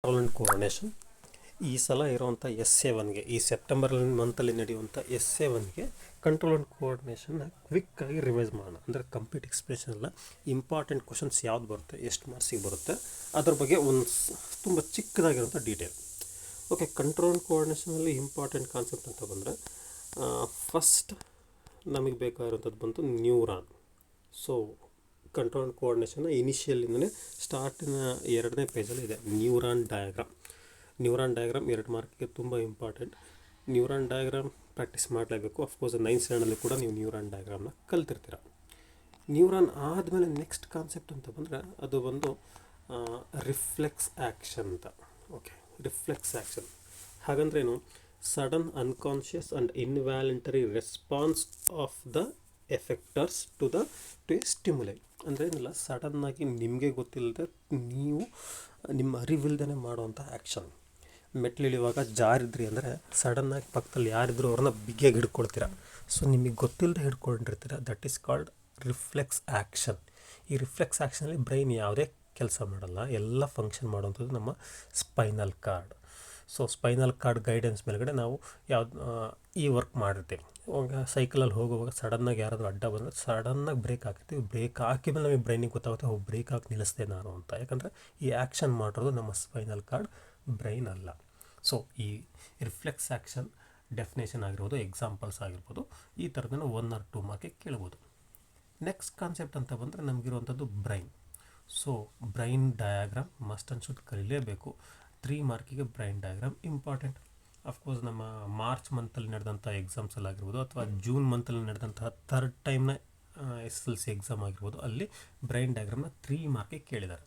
Control and coordination ಈ ಸಲ ಇರುವಂಥ SA1ಗೆ ಈ ಸೆಪ್ಟೆಂಬರ್ ಮಂತಲ್ಲಿ ನಡೆಯುವಂಥ SA1ಗೆ ಕಂಟ್ರೋಲ್ ಆ್ಯಂಡ್ ಕೋಆರ್ಡಿನೇಷನ್ನ ಕ್ವಿಕ್ಕಾಗಿ ರಿವೈಸ್ ಮಾಡೋಣ. ಅಂದರೆ ಕಂಪ್ಲೀಟ್ ಎಕ್ಸ್ಪ್ರೆಷನ್ ಎಲ್ಲ ಇಂಪಾರ್ಟೆಂಟ್ ಕ್ವಶನ್ಸ್ ಯಾವ್ದು ಬರುತ್ತೆ, ಎಷ್ಟು ಮಾರ್ಕ್ಸಿಗೆ ಬರುತ್ತೆ, ಅದ್ರ ಬಗ್ಗೆ ಒಂದು ತುಂಬ ಚಿಕ್ಕದಾಗಿರುವಂಥ ಡೀಟೇಲ್. ಓಕೆ, ಕಂಟ್ರೋಲ್ ಆ್ಯಂಡ್ ಕೋಆರ್ಡಿನೇಷನಲ್ಲಿ ಇಂಪಾರ್ಟೆಂಟ್ ಕಾನ್ಸೆಪ್ಟ್ ಅಂತ ಬಂದರೆ ಫಸ್ಟ್ ನಮಗೆ ಬೇಕಾಗಿರುವಂಥದ್ದು ಬಂತು ನ್ಯೂರಾನ್. ಸೊ ಕಂಟ್ರೋಲ್ ಆ್ಯಂಡ್ ಕೋಆರ್ಡಿನೇಷನ್ನ ಇನಿಷಿಯಲಿಂದಲೇ ಸ್ಟಾರ್ಟಿನ 2ನೇ ಪೇಜಲ್ಲಿ ಇದೆ ನ್ಯೂರಾನ್ ಡಯಾಗ್ರಾಮ್. ನ್ಯೂರಾನ್ ಡಯಾಗ್ರಾಮ್ 2 ಮಾರ್ಕಿಗೆ ತುಂಬ ಇಂಪಾರ್ಟೆಂಟ್. ನ್ಯೂರಾನ್ ಡಯಾಗ್ರಾಮ್ ಪ್ರಾಕ್ಟೀಸ್ ಮಾಡಲೇಬೇಕು. ಅಫ್ಕೋರ್ಸ್ 9th ಸ್ಟ್ಯಾಂಡರ್ಡಲ್ಲಿ ಕೂಡ ನೀವು ನ್ಯೂರಾನ್ ಡಯಾಗ್ರಾಮ್ನ ಕಲ್ತಿರ್ತೀರ. ನ್ಯೂರಾನ್ ಆದಮೇಲೆ ನೆಕ್ಸ್ಟ್ ಕಾನ್ಸೆಪ್ಟ್ ಅಂತ ಬಂದರೆ ಅದು ಬಂದು ರಿಫ್ಲೆಕ್ಸ್ ಆ್ಯಕ್ಷನ್ ಅಂತ. ಓಕೆ, ರಿಫ್ಲೆಕ್ಸ್ ಆ್ಯಕ್ಷನ್ ಹಾಗಂದ್ರೇನು? Sudden unconscious and involuntary response of the effectors to a stimuli. ಅಂದರೆ ಏನಿಲ್ಲ, ಸಡನ್ನಾಗಿ ನಿಮಗೆ ಗೊತ್ತಿಲ್ಲದೆ ನೀವು ನಿಮ್ಮ ಅರಿವಿಲ್ದೇ ಮಾಡುವಂಥ ಆ್ಯಕ್ಷನ್. ಮೆಟ್ಲಿಳಿಯುವಾಗ ಜಾರಿದ್ರಿ ಅಂದರೆ ಸಡನ್ನಾಗಿ ಪಕ್ಕದಲ್ಲಿ ಯಾರಿದ್ರು ಅವ್ರನ್ನ ಬಿಗಿಯಾಗಿ ಹಿಡ್ಕೊಳ್ತೀರ. ಸೊ ನಿಮಗೆ ಗೊತ್ತಿಲ್ಲದೆ ಹಿಡ್ಕೊಂಡಿರ್ತೀರ. That is called reflex action. ಈ ರಿಫ್ಲೆಕ್ಸ್ ಆ್ಯಕ್ಷನಲ್ಲಿ ಬ್ರೈನ್ ಯಾವುದೇ ಕೆಲಸ ಮಾಡಲ್ಲ, ಎಲ್ಲ ಫಂಕ್ಷನ್ ಮಾಡುವಂಥದ್ದು ನಮ್ಮ spinal cord. So spinal cord guidance ಮೇಲ್ಗಡೆ ನಾವು ಈ ವರ್ಕ್ ಮಾಡಿರ್ತೀವಿ. ಇವಾಗ ಸೈಕಲಲ್ಲಿ ಹೋಗುವಾಗ ಸಡನ್ನಾಗಿ ಯಾರಾದರೂ ಅಡ್ಡ ಬಂದರೆ ಸಡನ್ನಾಗಿ ಬ್ರೇಕ್ ಹಾಕಿರ್ತೀವಿ. ಬ್ರೇಕ್ ಹಾಕಿದ್ಮೇಲೆ ನಮಗೆ ಬ್ರೈನಿಗೆ ಗೊತ್ತಾಗುತ್ತೆ, ಬ್ರೇಕ್ ಹಾಕಿ ನಿಲ್ಲಿಸ್ದೆ ನಾನು ಅಂತ. ಯಾಕಂದರೆ ಈ ಆ್ಯಕ್ಷನ್ ಮಾಡಿರೋದು ನಮ್ಮ ಸ್ಪೈನಲ್ ಕಾರ್ಡ್, ಬ್ರೈನ್ ಅಲ್ಲ. ಸೊ ಈ ರಿಫ್ಲೆಕ್ಸ್ ಆ್ಯಕ್ಷನ್ ಡೆಫಿನೇಷನ್ ಆಗಿರ್ಬೋದು, ಎಕ್ಸಾಂಪಲ್ಸ್ ಆಗಿರ್ಬೋದು, ಈ ಥರದನ್ನು 1 or 2 ಮಾರ್ಕಿಗೆ ಕೇಳ್ಬೋದು. ನೆಕ್ಸ್ಟ್ ಕಾನ್ಸೆಪ್ಟ್ ಅಂತ ಬಂದರೆ ನಮಗಿರುವಂಥದ್ದು brain. So brain diagram must and should ಕಲಿಯಲೇಬೇಕು. 3 ಮಾರ್ಕಿಗೆ ಬ್ರೈನ್ ಡಯಾಗ್ರಾಮ್ ಇಂಪಾರ್ಟೆಂಟ್. ಅಫ್ಕೋರ್ಸ್ ನಮ್ಮ ಮಾರ್ಚ್ ಮಂತಲ್ಲಿ ನಡೆದಂಥ ಎಕ್ಸಾಮ್ಸಲ್ಲಿ ಆಗಿರ್ಬೋದು, ಅಥವಾ ಜೂನ್ ಮಂತಲ್ಲಿ ನಡೆದಂತಹ 3rd ಟೈಮ್ನ SSLC ಎಕ್ಸಾಮ್ ಆಗಿರ್ಬೋದು, ಅಲ್ಲಿ ಬ್ರೈನ್ ಡಯಾಗ್ರಾಮ್ನ 3 ಮಾರ್ಕಿಗೆ ಕೇಳಿದ್ದಾರೆ.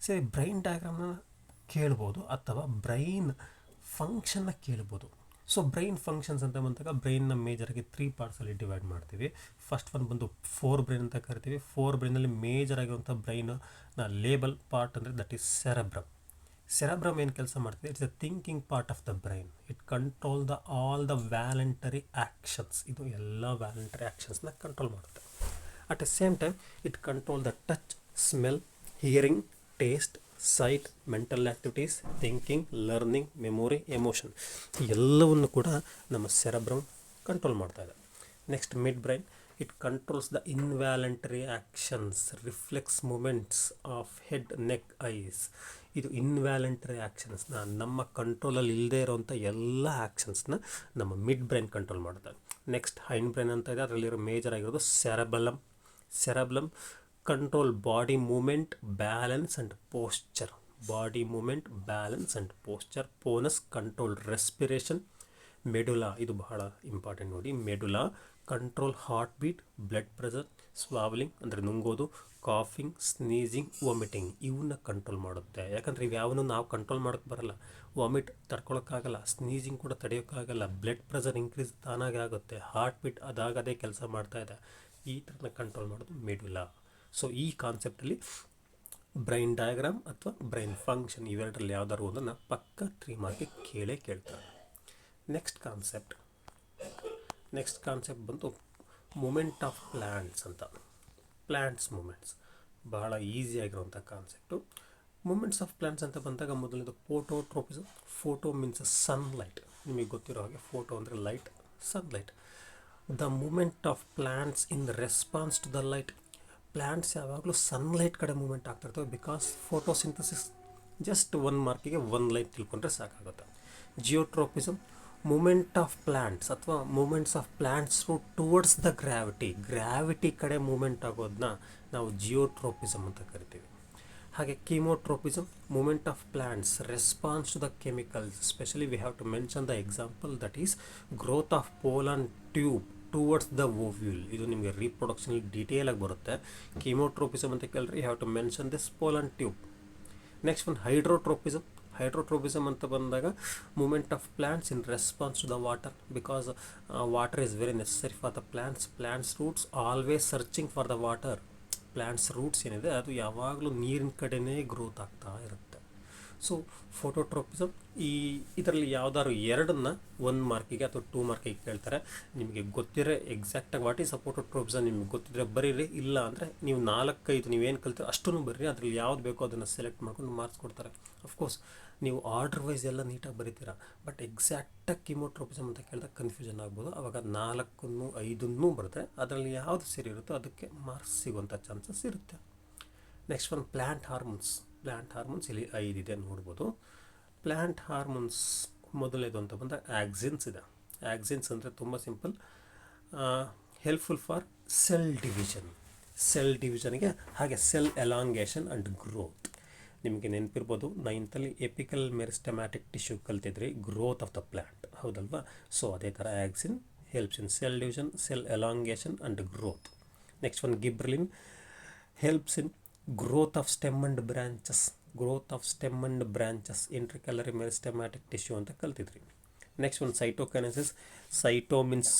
ಸರಿ, ಬ್ರೈನ್ ಡಯಾಗ್ರಾಮ್ನ ಕೇಳ್ಬೋದು ಅಥವಾ ಬ್ರೈನ್ ಫಂಕ್ಷನ್ನ ಕೇಳ್ಬೋದು. ಸೊ ಬ್ರೈನ್ ಫಂಕ್ಷನ್ಸ್ ಅಂತ ಬಂದಾಗ ಬ್ರೈನ್ನ ಮೇಜರಾಗಿ 3 ಪಾರ್ಟ್ಸಲ್ಲಿ ಡಿವೈಡ್ ಮಾಡ್ತೀವಿ. ಫಸ್ಟ್ ಒನ್ ಬಂದು 4 ಬ್ರೈನ್ ಅಂತ ಕರಿತೀವಿ. 4 ಬ್ರೈನಲ್ಲಿ ಮೇಜರ್ ಆಗಿರುವಂಥ ಬ್ರೈನ್ನ ಲೇಬಲ್ ಪಾರ್ಟ್ ಅಂದರೆ ದಟ್ ಈಸ್ ಸೆರೆಬ್ರಮ್. ಸೆರೆಬ್ರಮ್ ಏನು ಕೆಲಸ ಮಾಡ್ತಿದೆ? It's a thinking part of the brain. It control all the voluntary actions. ಇದು ಎಲ್ಲ ವ್ಯಾಲಂಟರಿ ಆ್ಯಕ್ಷನ್ಸ್ನ ಕಂಟ್ರೋಲ್ ಮಾಡುತ್ತೆ. At the same time it control the touch, smell, hearing, taste, sight, mental activities, thinking, learning, memory, emotion ಎಲ್ಲವನ್ನು ಕೂಡ ನಮ್ಮ cerebrum control ಮಾಡ್ತಾ ಇದೆ. Next mid brain. It controls the involuntary actions, reflex movements of head, neck, eyes. ಇದು involuntary ಆ್ಯಕ್ಷನ್ಸ್ನ, ನಮ್ಮ ಕಂಟ್ರೋಲಲ್ಲಿ ಇಲ್ಲದೇ ಇರೋವಂಥ ಎಲ್ಲ ಆ್ಯಕ್ಷನ್ಸ್ನ ನಮ್ಮ ಮಿಡ್ ಬ್ರೈನ್ ಕಂಟ್ರೋಲ್ ಮಾಡುತ್ತೆ. ನೆಕ್ಸ್ಟ್ ಹೈಂಡ್ ಬ್ರೈನ್ ಅಂತ ಇದೆ. ಅದರಲ್ಲಿರೋ ಮೇಜರ್ ಆಗಿರೋದು cerebellum. Cerebellum control body movement, balance and posture. Body movement, balance and posture. Pons control respiration. Medulla, ಇದು ಬಹಳ ಇಂಪಾರ್ಟೆಂಟ್ ನೋಡಿ. Medulla control heart beat, blood pressure, swallowing ಅಂದರೆ ನುಂಗೋದು, ಕಾಫಿಂಗ್, ಸ್ನೀಸಿಂಗ್, ವಾಮಿಟಿಂಗ್ ಇವನ್ನ ಕಂಟ್ರೋಲ್ ಮಾಡುತ್ತೆ. ಯಾಕಂದರೆ ಇವ್ಯಾವನ್ನೂ ನಾವು ಕಂಟ್ರೋಲ್ ಮಾಡೋಕ್ಕೆ ಬರಲ್ಲ. ವಾಮಿಟ್ ತಡ್ಕೊಳಕ್ಕಾಗಲ್ಲ, ಸ್ನೀಸಿಂಗ್ ಕೂಡ ತಡೆಯೋಕ್ಕಾಗಲ್ಲ, ಬ್ಲಡ್ ಪ್ರೆಷರ್ ಇನ್ಕ್ರೀಸ್ ತಾನಾಗೆ ಆಗುತ್ತೆ, ಹಾರ್ಟ್ ಬೀಟ್ ಅದೇ ಕೆಲಸ ಮಾಡ್ತಾ ಇದೆ. ಈ ಥರನ ಕಂಟ್ರೋಲ್ ಮಾಡೋದು ಮೆಡುಲಾ. ಸೊ ಈ ಕಾನ್ಸೆಪ್ಟಲ್ಲಿ ಬ್ರೈನ್ ಡಯಾಗ್ರಾಮ್ ಅಥವಾ ಬ್ರೈನ್ ಫಂಕ್ಷನ್ ಇವೆರಡರಲ್ಲಿ ಯಾವ್ದಾದ್ರು ಒಂದನ್ನು ಪಕ್ಕ 3 ಮಾರ್ಕಿಗೆ ಕೇಳ್ತಾರೆ. ನೆಕ್ಸ್ಟ್ ಕಾನ್ಸೆಪ್ಟ್ ಬಂತು ಮೂಮೆಂಟ್ ಆಫ್ ಪ್ಲ್ಯಾಂಟ್ಸ್ ಅಂತ. ಪ್ಲ್ಯಾಂಟ್ಸ್ ಮೂಮೆಂಟ್ಸ್ ಬಹಳ ಈಸಿಯಾಗಿರುವಂಥ ಕಾನ್ಸೆಪ್ಟು. ಮೂಮೆಂಟ್ಸ್ ಆಫ್ ಪ್ಲ್ಯಾಂಟ್ಸ್ ಅಂತ ಬಂದಾಗ ಮೊದಲನೇದು ಫೋಟೋಟ್ರೋಪಿಸಮ್. Photo means sunlight. ನಿಮಗೆ ಗೊತ್ತಿರೋ ಹಾಗೆ ಫೋಟೋ ಅಂದರೆ light, sunlight. The movement of plants in response to the light. Plants ಯಾವಾಗಲೂ ಸನ್ಲೈಟ್ ಕಡೆ ಮೂಮೆಂಟ್ ಆಗ್ತಿರ್ತವೆ ಬಿಕಾಸ್ ಫೋಟೋಸಿಂಥಸಿಸ್. ಜಸ್ಟ್ 1 ಮಾರ್ಕಿಗೆ 1 ಲೈನ್ ತಿಳ್ಕೊಂಡ್ರೆ ಸಾಕಾಗುತ್ತೆ. Geotropism, movement of plants or movements of plants towards the gravity ಕಡೆ ಮೂಮೆಂಟ್ ಆಗೋದನ್ನ ನಾವು ಜಿಯೋಟ್ರೋಪಿಸಮ್ ಅಂತ ಕರಿತೀವಿ. ಹಾಗೆ chemotropism, movement of plants response to the chemicals. Specially we have to mention the example that is growth of pollen tube towards the ovule. ಇದು ನಿಮಗೆ ರೀಪ್ರೊಡಕ್ಷನಲ್ಲಿ ಡೀಟೇಲಾಗಿ ಬರುತ್ತೆ. ಕೀಮೋಟ್ರೋಪಿಸಮ್ ಅಂತ ಕೇಳಿದ್ರೆ you have to mention this pollen tube. Next ಒಂದು hydrotropism ಅಂತ ಬಂದಾಗ movement of plants in response to the water because water is very necessary for the plants roots always searching for the water. Plants roots ಏನಿದೆ ಅದು ಯಾವಾಗಲೂ ನೀರಿನ ಕಡೆನೇ growth ಆಗ್ತಾ ಇರುತ್ತೆ. ಸೊ ಫೋಟೋಟ್ರೋಪಿಸಮ್ ಇದರಲ್ಲಿ ಯಾವ್ದಾದ್ರು 2 1 ಮಾರ್ಕಿಗೆ ಅಥವಾ 2 ಮಾರ್ಕಿಗೆ ಕೇಳ್ತಾರೆ. ನಿಮಗೆ ಗೊತ್ತಿರೋ ಎಕ್ಸಾಕ್ಟಾಗಿ ವಾಟ್ ಈಸ್ ಅ ಫೋಟೋಟ್ರೋಪಿಸಮ್ ನಿಮಗೆ ಗೊತ್ತಿದ್ರೆ ಬರೀರಿ, ಇಲ್ಲ ಅಂದರೆ ನೀವು 4-5 ನೀವೇನು ಕಲ್ತೀರೋ ಅಷ್ಟನ್ನು ಬರೀರಿ. ಅದರಲ್ಲಿ ಯಾವ್ದು ಬೇಕೋ ಅದನ್ನು ಸೆಲೆಕ್ಟ್ ಮಾಡ್ಕೊಂಡು ಮಾರ್ಕ್ಸ್ ಕೊಡ್ತಾರೆ. ಅಫ್ಕೋರ್ಸ್ ನೀವು ಆರ್ಡರ್ ವೈಸ್ ಎಲ್ಲ ನೀಟಾಗಿ ಬರೀತೀರಾ, ಬಟ್ ಎಕ್ಸಾಕ್ಟಾಗಿ ಕಿಮೋಟ್ರೋಪಿಸಮ್ ಅಂತ ಕೇಳಿದಾಗ ಕನ್ಫ್ಯೂಷನ್ ಆಗ್ಬೋದು. ಆವಾಗ 4 5 ಬರುತ್ತೆ, ಅದರಲ್ಲಿ ಯಾವುದು ಸರಿ ಇರುತ್ತೋ ಅದಕ್ಕೆ ಮಾರ್ಕ್ಸ್ ಸಿಗುವಂಥ ಚಾನ್ಸಸ್ ಇರುತ್ತೆ. Next one plant hormones. Plant hormones ಇಲ್ಲಿ 5 ಇದೆ ನೋಡ್ಬೋದು. ಪ್ಲ್ಯಾಂಟ್ ಹಾರ್ಮೋನ್ಸ್ ಮೊದಲನೇದು ಅಂತ ಬಂದಾಗ ಆಕ್ಸಿನ್ಸ್ ಇದೆ. ಆಕ್ಸಿನ್ಸ್ ಅಂದರೆ ತುಂಬ simple, helpful for cell division, cell ಡಿವಿಷನ್ಗೆ, ಹಾಗೆ ಸೆಲ್ ಎಲಾಂಗೇಷನ್ ಆ್ಯಂಡ್ ಗ್ರೋತ್. ನಿಮಗೆ ನೆನಪಿರ್ಬೋದು 9th ಎಪಿಕಲ್ ಮೆರಿಸ್ಟಮ್ಯಾಟಿಕ್ ಟಿಶ್ಯೂ ಕಲ್ತಿದ್ರಿ, ಗ್ರೋತ್ ಆಫ್ ದ ಪ್ಲ್ಯಾಂಟ್, ಹೌದಲ್ವಾ? ಸೊ ಅದೇ ಥರ auxin helps in cell division, cell elongation and growth. Next one gibberellin helps in growth of stem and branches, growth of stem and branches, intercalary meristematic tissue ಅಂತ ಕಲ್ತಿದ್ರಿ. ನೆಕ್ಸ್ಟ್ ಒಂದು cytokinesis, cyto means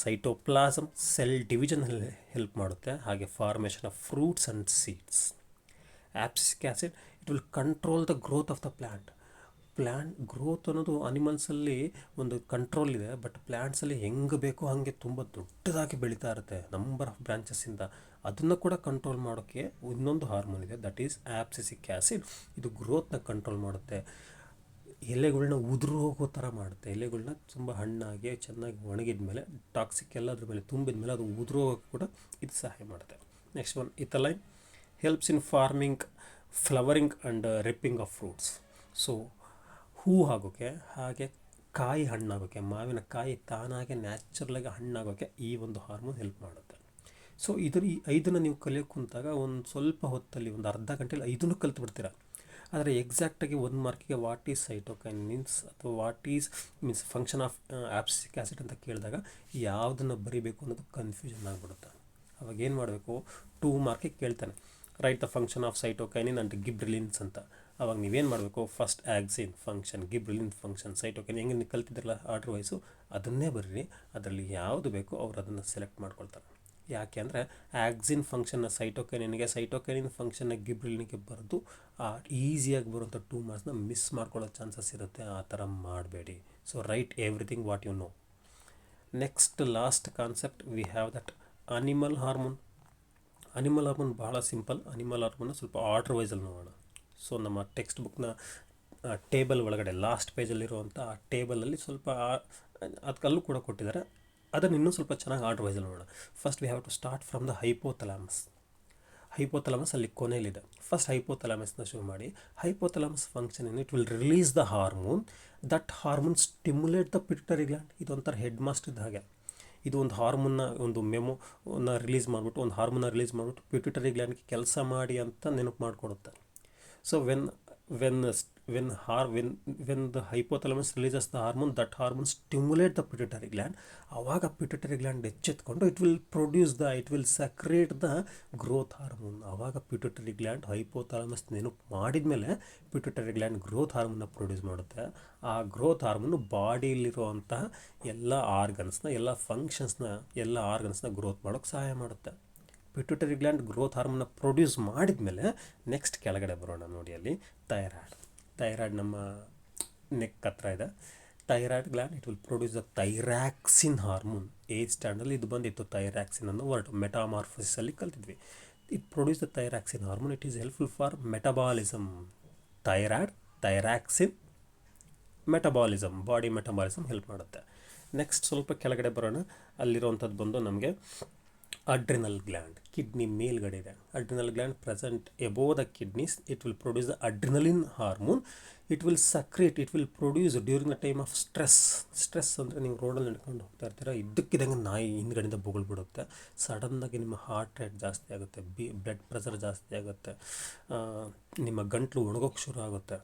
cytoplasm, cell division help ಮಾಡುತ್ತೆ, ಹಾಗೆ formation of fruits and seeds. Abscisic acid it will control the growth of the plant. Plant growth ಅನ್ನೋದು ಅನಿಮಲ್ಸಲ್ಲಿ ಒಂದು control ಇದೆ, ಬಟ್ ಪ್ಲ್ಯಾಂಟ್ಸಲ್ಲಿ ಹೆಂಗೆ ಬೇಕೋ ಹಾಗೆ ತುಂಬ ದೊಡ್ಡದಾಗಿ ಬೆಳೀತಾ ಇರುತ್ತೆ, ನಂಬರ್ ಆಫ್ ಬ್ರಾಂಚಸ್ಸಿಂದ. ಅದನ್ನು ಕೂಡ ಕಂಟ್ರೋಲ್ ಮಾಡೋಕ್ಕೆ ಇನ್ನೊಂದು ಹಾರ್ಮೋನ್ ಇದೆ, ದಟ್ ಈಸ್ ಆಪ್ಸಿಸಿಕ್ ಆ್ಯಸಿಡ್. ಇದು ಗ್ರೋತ್ನ ಕಂಟ್ರೋಲ್ ಮಾಡುತ್ತೆ, ಎಲೆಗಳನ್ನ ಉದುರು ಹೋಗೋ ಥರ ಮಾಡುತ್ತೆ, ಎಲೆಗಳನ್ನ ತುಂಬ ಹಣ್ಣಾಗಿ ಚೆನ್ನಾಗಿ ಒಣಗಿದ ಮೇಲೆ, ಟಾಕ್ಸಿಕ್ ಎಲ್ಲ ಅದ್ರ ಮೇಲೆ ತುಂಬಿದ ಮೇಲೆ ಅದು ಉದುರು ಹೋಗೋಕ್ಕೆ ಕೂಡ ಇದು ಸಹಾಯ ಮಾಡುತ್ತೆ. Next one ethylene helps in farming, flowering and ripening of fruits. So ಹೂ ಆಗೋಕ್ಕೆ, ಹಾಗೆ ಕಾಯಿ ಹಣ್ಣಾಗೋಕ್ಕೆ, ಮಾವಿನ ಕಾಯಿ ತಾನಾಗೆ ನ್ಯಾಚುರಲಾಗಿ ಹಣ್ಣಾಗೋಕ್ಕೆ ಈ ಒಂದು ಹಾರ್ಮೋನ್ ಹೆಲ್ಪ್ ಮಾಡುತ್ತೆ. ಸೊ ಈ 5 ನೀವು ಕಲಿಯೋಕ್ಕೆ ಕುಂತಾಗ ಒಂದು ಸ್ವಲ್ಪ ಹೊತ್ತಲ್ಲಿ, ಒಂದು ಅರ್ಧ ಗಂಟೆಯಲ್ಲಿ 5 ಕಲ್ತು ಆದರೆ ಎಕ್ಸಾಕ್ಟಾಗಿ 1 ಮಾರ್ಕಿಗೆ what is cytokinins or what is means function of abscisic acid ಅಂತ ಕೇಳಿದಾಗ ಯಾವುದನ್ನು ಬರೀಬೇಕು ಅನ್ನೋದು ಕನ್ಫ್ಯೂಷನ್ ಆಗಿಬಿಡುತ್ತೆ. ಅವಾಗ ಏನು ಮಾಡಬೇಕು, 2 ಮಾರ್ಕಿಗೆ ಕೇಳ್ತಾನೆ, right the function of cytokinin and gibberellins ಅಂತ. ಅವಾಗ ನೀವೇನು ಮಾಡಬೇಕು, first auxin function, gibberellin function, cytokinin ಹೆಂಗೆ ನೀವು ಕಲ್ತಿದ್ರಲ್ಲ ಆರ್ಡರ್ ವೈಸು, ಅದನ್ನೇ ಬರೀರಿ. ಅದರಲ್ಲಿ ಯಾವುದು ಬೇಕೋ ಅವ್ರು ಅದನ್ನು ಸೆಲೆಕ್ಟ್ ಮಾಡ್ಕೊಳ್ತಾರೆ. ಯಾಕೆ ಅಂದರೆ ಆಕ್ಸಿನ್ ಫಂಕ್ಷನ್ನ ಸೈಟೋಕೈನಿನ್ಗೆ, ಸೈಟೋಕೈನಿನ್ ಫಂಕ್ಷನ್ನ ಗಿಬ್ರಿಲಿನ್ಗೆ ಬರೆದು ಈಸಿಯಾಗಿ ಬರುವಂಥ 2 ಮಾರ್ಕ್ಸ್ನ ಮಿಸ್ ಮಾಡ್ಕೊಳ್ಳೋ ಚಾನ್ಸಸ್ ಇರುತ್ತೆ. ಆ ಥರ ಮಾಡಬೇಡಿ. So write everything what you know. Next last concept we have that animal hormone. Animal hormone ಭಾಳ ಸಿಂಪಲ್. ಅನಿಮಲ್ ಹಾರ್ಮೋನ್ನ ಸ್ವಲ್ಪ ಆರ್ಡರ್ ವೈಸಲ್ಲಿ ನೋಡೋಣ. ಸೊ ನಮ್ಮ ಟೆಕ್ಸ್ಟ್ ಬುಕ್ನ ಟೇಬಲ್ ಒಳಗಡೆ ಲಾಸ್ಟ್ ಪೇಜಲ್ಲಿರುವಂಥ ಆ ಟೇಬಲಲ್ಲಿ ಸ್ವಲ್ಪ ಅದಕ್ಕಲ್ಲೂ ಕೂಡ ಕೊಟ್ಟಿದ್ದಾರೆ, ಅದನ್ನು ಇನ್ನೂ ಸ್ವಲ್ಪ ಚೆನ್ನಾಗಿ ಆರ್ಡರ್ ವೈಸಲ್ಲಿ ನೋಡೋಣ. First we have to start from the hypothalamus. Hypothalamus ಅಲ್ಲಿ ಕೊನೆಯಲ್ಲಿದೆ. ಫಸ್ಟ್ ಹೈಪೋಥಲಾಮಸ್ನ ಶುರು ಮಾಡಿ. ಹೈಪೋಥಲಾಮಸ್ ಫಂಕ್ಷನ್ ಏನು, it will release the hormone, that hormone stimulate the pituitary gland. ಇದೊಂಥರ ಹೆಡ್ ಮಾಸ್ಟರ್ ಇದ್ದ ಹಾಗೆ. ಇದು ಒಂದು ಹಾರ್ಮೋನ್ನ ಒಂದು ಮೆಮೊನ ರಿಲೀಸ್ ಮಾಡಿಬಿಟ್ಟು, ಒಂದು ಹಾರ್ಮೋನ್ನ ರಿಲೀಸ್ ಮಾಡಿಬಿಟ್ಟು ಪಿಟ್ಯುಟರಿ ಗ್ಲ್ಯಾಂಡ್ಗೆ ಕೆಲಸ ಮಾಡಿ ಅಂತ ನೆನಪು ಮಾಡಿಕೊಡುತ್ತೆ. So when the hypothalamus releases the hormone, that hormone stimulate the pituitary gland. ಆವಾಗ ಪಿಟ್ಯುಟರಿ ಗ್ಲ್ಯಾಂಡ್ ಎಚ್ಚೆತ್ಕೊಂಡು it will secrete the growth hormone. ಆವಾಗ ಪಿಟ್ಯುಟರಿ ಗ್ಲ್ಯಾಂಡ್ ಹೈಪೋಥಾಲಮಸ್ ನೆನಪು ಮಾಡಿದ ಮೇಲೆ ಪಿಟ್ಯುಟರಿ ಗ್ಲ್ಯಾಂಡ್ ಗ್ರೋತ್ ಹಾರ್ಮೋನ್ನ ಪ್ರೊಡ್ಯೂಸ್ ಮಾಡುತ್ತೆ. ಆ ಗ್ರೋತ್ ಹಾರ್ಮೋನು ಬಾಡಿಯಲ್ಲಿರುವಂತಹ ಎಲ್ಲ ಆರ್ಗನ್ಸ್ನ, ಎಲ್ಲ ಫಂಕ್ಷನ್ಸ್ನ, ಎಲ್ಲ ಆರ್ಗನ್ಸ್ನ ಗ್ರೋತ್ ಮಾಡೋಕ್ಕೆ ಸಹಾಯ ಮಾಡುತ್ತೆ. ಪಿಟ್ಯುಟರಿ ಗ್ಲ್ಯಾಂಡ್ ಗ್ರೋತ್ ಹಾರ್ಮೋನ್ನ ಪ್ರೊಡ್ಯೂಸ್ ಮಾಡಿದ ಮೇಲೆ ನೆಕ್ಸ್ಟ್ ಕೆಳಗಡೆ ಬರೋಣ ನೋಡಿ, ಅಲ್ಲಿ ಥೈರಾಯ್ಡ್ ನಮ್ಮ ನೆಕ್ ಹತ್ರ ಇದೆ. Thyroid gland it will produce the thyroxine hormone. 8th ಸ್ಟ್ಯಾಂಡರ್ಡಲ್ಲಿ ಇದು ಬಂದಿತ್ತು, ಥೈರಾಕ್ಸಿನ್ ಅನ್ನೋ ವರ್ಡ್ ಮೆಟಾಮಾರ್ಫೋಸಿಸಲ್ಲಿ ಕಲ್ತಿದ್ವಿ. It produce the thyroxine hormone. It is helpful for metabolism. Thyroxine metabolism, body metabolism help ಮಾಡುತ್ತೆ. ನೆಕ್ಸ್ಟ್ ಸ್ವಲ್ಪ ಕೆಳಗಡೆ ಬರೋಣ. ಅಲ್ಲಿರುವಂಥದ್ದು ಬಂದು ನಮಗೆ ಅಡ್ರಿನಲ್ ಗ್ಲ್ಯಾಂಡ್, ಕಿಡ್ನಿ ಮೇಲ್ಗಡೆ ಇದೆ. Adrenal gland present above the kidneys. It will produce the adrenaline hormone. It will secrete, it will produce during the time of stress ಅಂದರೆ ನೀವು ರೋಡಲ್ಲಿ ನಡ್ಕೊಂಡು ಹೋಗ್ತಾ ಇರ್ತೀರ, ಇದ್ದಕ್ಕಿದ್ದಂಗೆ ನಾಯಿ ಹಿಂದ್ಗಡೆಯಿಂದ ಬೊಗಳ್ಬಿಡುತ್ತೆ, ಸಡನ್ನಾಗಿ ನಿಮ್ಮ ಹಾರ್ಟ್ ರೇಟ್ ಜಾಸ್ತಿ ಆಗುತ್ತೆ, ಬ್ಲಡ್ ಪ್ರೆಷರ್ ಜಾಸ್ತಿ ಆಗುತ್ತೆ, ನಿಮ್ಮ ಗಂಟಲು ಒಣಗೋಕ್ಕೆ ಶುರು ಆಗುತ್ತೆ.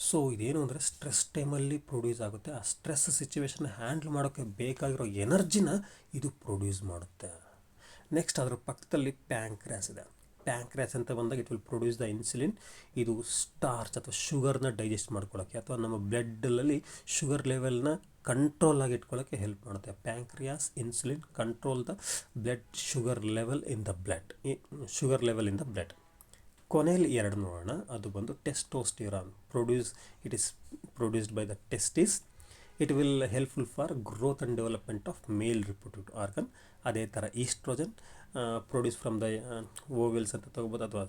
ಸೊ ಇದೇನು ಅಂದರೆ ಸ್ಟ್ರೆಸ್ ಟೈಮಲ್ಲಿ ಪ್ರೊಡ್ಯೂಸ್ ಆಗುತ್ತೆ. ಆ ಸ್ಟ್ರೆಸ್ ಸಿಚುವೇಶನ್ ಹ್ಯಾಂಡ್ಲ್ ಮಾಡೋಕ್ಕೆ ಬೇಕಾಗಿರೋ ಎನರ್ಜಿನ ಇದು ಪ್ರೊಡ್ಯೂಸ್ ಮಾಡುತ್ತೆ. ನೆಕ್ಸ್ಟ್ ಅದರ ಪಕ್ಕದಲ್ಲಿ ಪ್ಯಾಂಕ್ರಿಯಾಸ್ ಇದೆ. ಪ್ಯಾಂಕ್ರಿಯಾಸ್ ಅಂತ ಬಂದಾಗ it will produce the insulin. ಇದು ಸ್ಟಾರ್ಚ್ ಅಥವಾ ಶುಗರ್ನ ಡೈಜೆಸ್ಟ್ ಮಾಡ್ಕೊಳ್ಳೋಕ್ಕೆ ಅಥವಾ ನಮ್ಮ ಬ್ಲಡ್ಡಲ್ಲಿ ಶುಗರ್ ಲೆವೆಲ್ನ ಕಂಟ್ರೋಲಾಗಿ ಇಟ್ಕೊಳ್ಳೋಕ್ಕೆ ಹೆಲ್ಪ್ ಮಾಡುತ್ತೆ. Pancreas insulin control the blood sugar level in the blood. ಕೊನೆಯಲ್ಲಿ 2 ನೋಡೋಣ. ಅದು ಬಂದು testosterone. It is produced by the testis. It will helpful for growth and development of male reproductive organ. ಅದೇ ಥರ oestrogen produce from the vowels ಅಂತ ತೊಗೋಬೋದು, ಅಥವಾ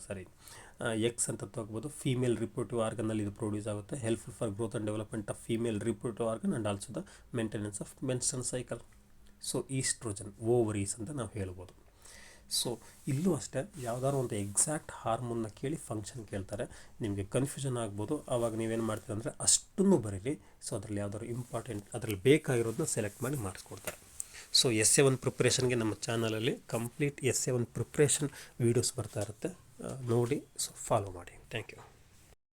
X ಅಂತ ತೊಗೋಬೋದು. ಫೀಮೇಲ್ ರಿಪ್ರೊಡಕ್ಟಿವ್ ಆರ್ಗನಲ್ಲಿ ಇದು ಪ್ರೊಡ್ಯೂಸ್ ಆಗುತ್ತೆ, helpful for growth and development of female reproductive organ and also the maintenance of menstrual cycle. So oestrogen ovaries ಅಂತ ನಾವು ಹೇಳ್ಬೋದು. ಸೊ ಇಲ್ಲೂ ಅಷ್ಟೇ ಯಾವುದಾದ್ರು ಒಂದು ಎಕ್ಸಾಕ್ಟ್ ಹಾರ್ಮೋನ್ನ ಕೇಳಿ ಫಂಕ್ಷನ್ ಕೇಳ್ತಾರೆ, ನಿಮಗೆ ಕನ್ಫ್ಯೂಷನ್ ಆಗ್ಬೋದು. ಆವಾಗ ನೀವೇನು ಮಾಡ್ತೀರ ಅಂದರೆ ಅಷ್ಟನ್ನು ಬರೀರಿ. ಸೊ ಅದರಲ್ಲಿ ಯಾವ್ದಾದ್ರು ಇಂಪಾರ್ಟೆಂಟ್ ಅದರಲ್ಲಿ ಬೇಕಾಗಿರೋದನ್ನ ಸೆಲೆಕ್ಟ್ ಮಾಡಿ ಮಾಡಿಸ್ಕೊಡ್ತಾರೆ. ಸೊ SA1 ಪ್ರಿಪ್ರೇಷನ್ಗೆ ನಮ್ಮ ಚಾನಲಲ್ಲಿ ಕಂಪ್ಲೀಟ್ SA1 ಪ್ರಿಪ್ರೇಷನ್ ವೀಡಿಯೋಸ್ ಬರ್ತಾ ಇರುತ್ತೆ, ನೋಡಿ. ಸೊ ಫಾಲೋ ಮಾಡಿ. Thank you.